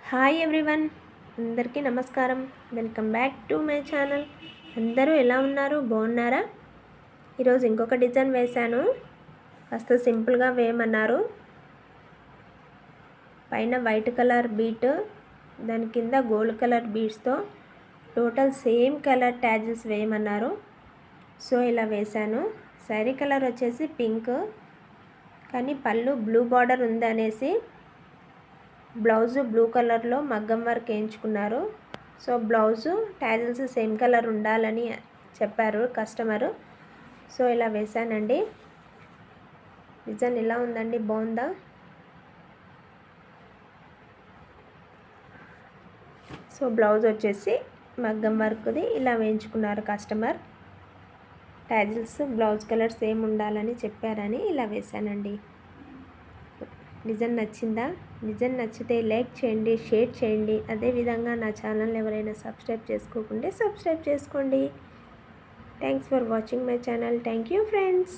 Hi everyone, అందరికీ నమస్కారం. Welcome back to my channel. అందరూ ఎలా ఉన్నారు? బాగున్నారా? ఈరోజు ఇంకొక డిజైన్ వేశాను. కాస్త సింపుల్గా వేయమన్నారు. పైన వైట్ కలర్ బీట్, దాని కింద గోల్డ్ కలర్ బీడ్స్తో టోటల్ సేమ్ కలర్ ట్యాజిల్స్ వేయమన్నారు. సో ఇలా వేశాను. శారీ కలర్ వచ్చేసి పింక్, కానీ పళ్ళు బ్లూ బార్డర్ ఉందనేసి బ్లౌజు బ్లూ కలర్లో మగ్గం వర్క్ వేయించుకున్నారు. So blouse tassels same colour ఉండాలని చెప్పారు కస్టమరు. సో ఇలా వేశానండి. డిజైన్ ఇలా ఉందండి, బాగుందా? సో బ్లౌజ్ వచ్చేసి మగ్గం వర్క్ది ఇలా వేయించుకున్నారు customer. Tassels blouse colour same ఉండాలని చెప్పారని ఇలా వేశానండి. డిజైన్ నచ్చిందా? డిజైన్ నచ్చితే లైక్ చేయండి, షేర్ చేయండి. అదేవిధంగా నా ఛానల్ ఎవరైనా సబ్స్క్రైబ్ చేసుకోకుంటే సబ్స్క్రైబ్ చేసుకోండి. Thanks for watching my channel. Thank you friends.